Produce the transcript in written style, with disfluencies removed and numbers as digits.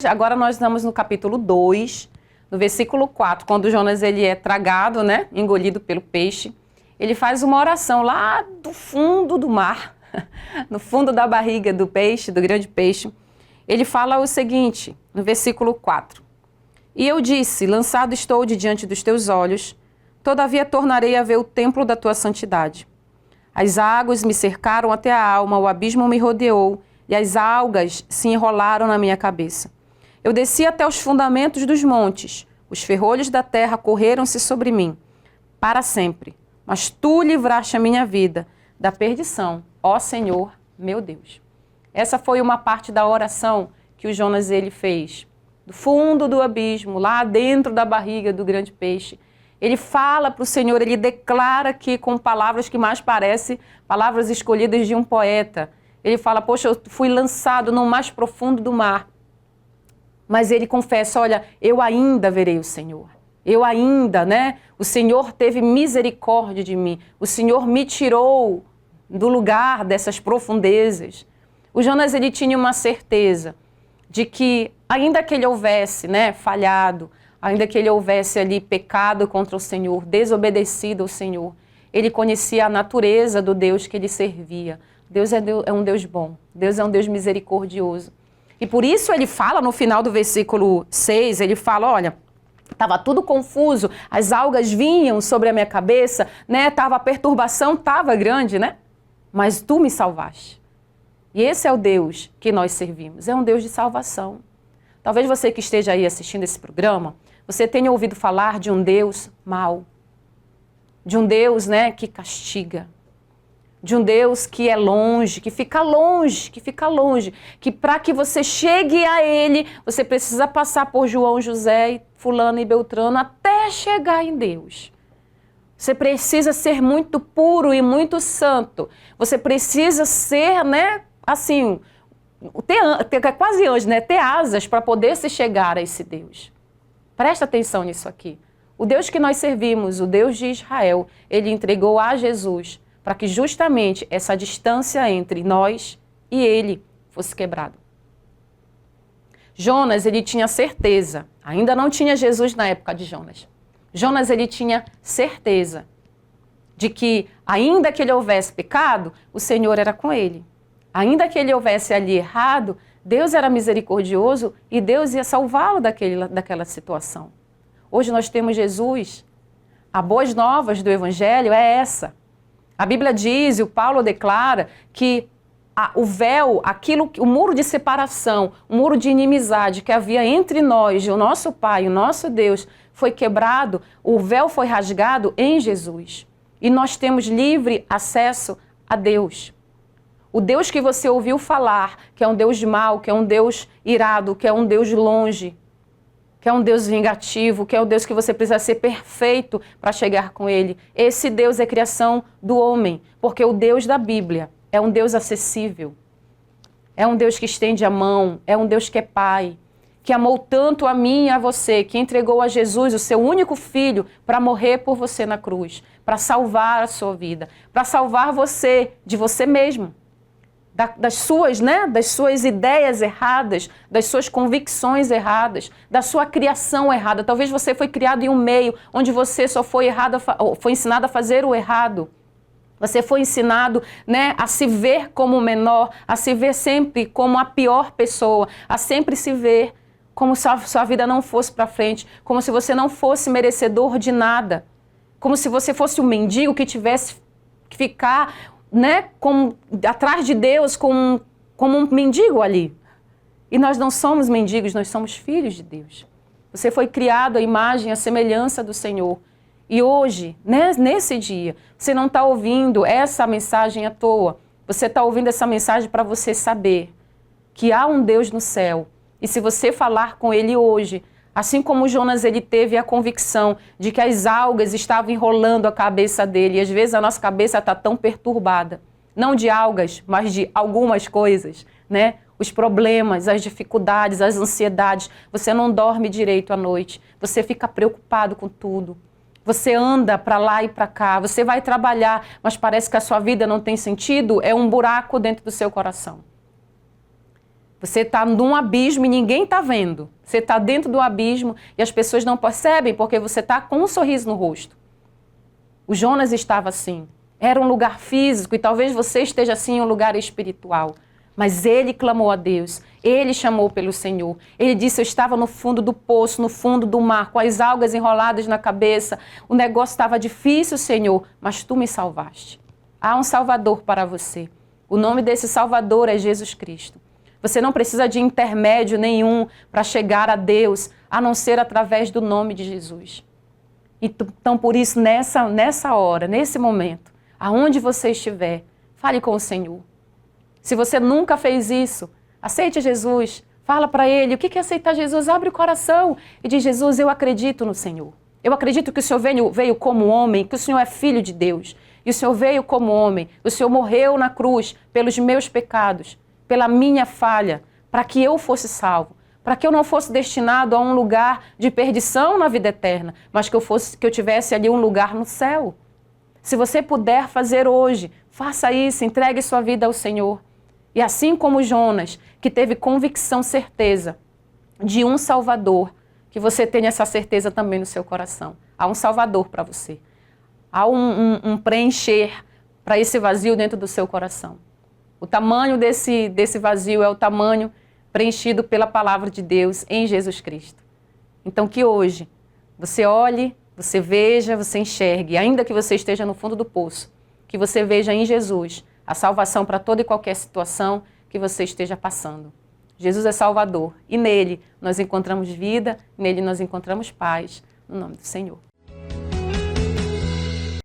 Agora nós estamos no capítulo 2, no versículo 4, quando Jonas ele é tragado, né, engolido pelo peixe. Ele faz uma oração lá do fundo do mar, no fundo da barriga do peixe, do grande peixe. Ele fala o seguinte, no versículo 4. E eu disse, lançado estou de diante dos teus olhos, todavia tornarei a ver o templo da tua santidade. As águas me cercaram até a alma, o abismo me rodeou, e as algas se enrolaram na minha cabeça. Eu desci até os fundamentos dos montes, os ferrolhos da terra correram-se sobre mim, para sempre. Mas tu livraste a minha vida da perdição, ó Senhor, meu Deus. Essa foi uma parte da oração que o Jonas ele fez. Do fundo do abismo, lá dentro da barriga do grande peixe. Ele fala para o Senhor, ele declara aqui com palavras que mais parecem palavras escolhidas de um poeta. Ele fala, poxa, eu fui lançado no mais profundo do mar. Mas ele confessa, olha, eu ainda verei o Senhor. Eu ainda, né? O Senhor teve misericórdia de mim. O Senhor me tirou do lugar dessas profundezas. O Jonas, ele tinha uma certeza de que, ainda que ele houvesse, né, falhado, ainda que ele houvesse ali pecado contra o Senhor, desobedecido ao Senhor, ele conhecia a natureza do Deus que ele servia. Deus é um Deus bom. Deus é um Deus misericordioso. E por isso ele fala no final do versículo 6, ele fala, olha, estava tudo confuso, as algas vinham sobre a minha cabeça, né? A perturbação estava grande, né? Mas tu me salvaste. E esse é o Deus que nós servimos, é um Deus de salvação. Talvez você que esteja aí assistindo esse programa, você tenha ouvido falar de um Deus mau, de um Deus, né, que castiga, de um Deus que é longe, que fica longe, que para que você chegue a Ele, você precisa passar por João, José, fulano e Beltrano até chegar em Deus. Você precisa ser muito puro e muito santo. Você precisa ser, né, assim, ter quase anjo, né, ter asas para poder se chegar a esse Deus. Presta atenção nisso aqui. O Deus que nós servimos, o Deus de Israel, Ele entregou a Jesus para que justamente essa distância entre nós e Ele fosse quebrada. Jonas, ele tinha certeza, ainda não tinha Jesus na época de Jonas. Jonas, ele tinha certeza de que, ainda que ele houvesse pecado, o Senhor era com ele. Ainda que ele houvesse ali errado, Deus era misericordioso e Deus ia salvá-lo daquela situação. Hoje nós temos Jesus. A boas novas do Evangelho é essa. A Bíblia diz, e o Paulo declara, que o véu, o muro de separação, o muro de inimizade que havia entre nós, o nosso Pai, o nosso Deus, foi quebrado, o véu foi rasgado em Jesus. E nós temos livre acesso a Deus. O Deus que você ouviu falar, que é um Deus de mal, que é um Deus irado, que é um Deus de longe, que é um Deus vingativo, que é o Deus que você precisa ser perfeito para chegar com Ele. Esse Deus é criação do homem, porque o Deus da Bíblia é um Deus acessível. É um Deus que estende a mão, é um Deus que é Pai, que amou tanto a mim e a você, que entregou a Jesus, o seu único filho, para morrer por você na cruz, para salvar a sua vida, para salvar você de você mesmo. Das suas ideias erradas, das suas convicções erradas, da sua criação errada. Talvez você foi criado em um meio onde você só foi ensinado a fazer o errado. Você foi ensinado, né, a se ver como o menor, a se ver sempre como a pior pessoa, a sempre se ver como se a sua vida não fosse para frente, como se você não fosse merecedor de nada, como se você fosse um mendigo que tivesse que ficar, né, atrás de Deus como um mendigo ali. E nós não somos mendigos, nós somos filhos de Deus. Você foi criado à imagem, à semelhança do Senhor. E hoje, né, nesse dia, você não está ouvindo essa mensagem à toa. Você está ouvindo essa mensagem para você saber que há um Deus no céu. E se você falar com Ele hoje, assim como Jonas ele teve a convicção de que as algas estavam enrolando a cabeça dele, e às vezes a nossa cabeça está tão perturbada, não de algas, mas de algumas coisas, né? Os problemas, as dificuldades, as ansiedades, você não dorme direito à noite, você fica preocupado com tudo. Você anda para lá e para cá, você vai trabalhar, mas parece que a sua vida não tem sentido, é um buraco dentro do seu coração. Você está num abismo e ninguém está vendo. Você está dentro do abismo e as pessoas não percebem porque você está com um sorriso no rosto. O Jonas estava assim. Era um lugar físico e talvez você esteja assim em um lugar espiritual. Mas ele clamou a Deus, ele chamou pelo Senhor. Ele disse, eu estava no fundo do poço, no fundo do mar, com as algas enroladas na cabeça. O negócio estava difícil, Senhor, mas tu me salvaste. Há um Salvador para você. O nome desse Salvador é Jesus Cristo. Você não precisa de intermédio nenhum para chegar a Deus, a não ser através do nome de Jesus. Então, por isso, nessa hora, nesse momento, aonde você estiver, fale com o Senhor. Se você nunca fez isso, aceite Jesus, fala para Ele. O que é aceitar Jesus? Abre o coração e diz, Jesus, eu acredito no Senhor. Eu acredito que o Senhor veio como homem, que o Senhor é filho de Deus. E o Senhor veio como homem, o Senhor morreu na cruz pelos meus pecados, pela minha falha, para que eu fosse salvo, para que eu não fosse destinado a um lugar de perdição na vida eterna, mas que eu tivesse ali um lugar no céu. Se você puder fazer hoje, faça isso, entregue sua vida ao Senhor. E assim como Jonas, que teve convicção, certeza de um Salvador, que você tenha essa certeza também no seu coração. Há um Salvador para você. Há um preencher para esse vazio dentro do seu coração. O tamanho desse vazio é o tamanho preenchido pela palavra de Deus em Jesus Cristo. Então que hoje você olhe, você veja, você enxergue, ainda que você esteja no fundo do poço, que você veja em Jesus a salvação para toda e qualquer situação que você esteja passando. Jesus é Salvador e nele nós encontramos vida, nele nós encontramos paz, no nome do Senhor.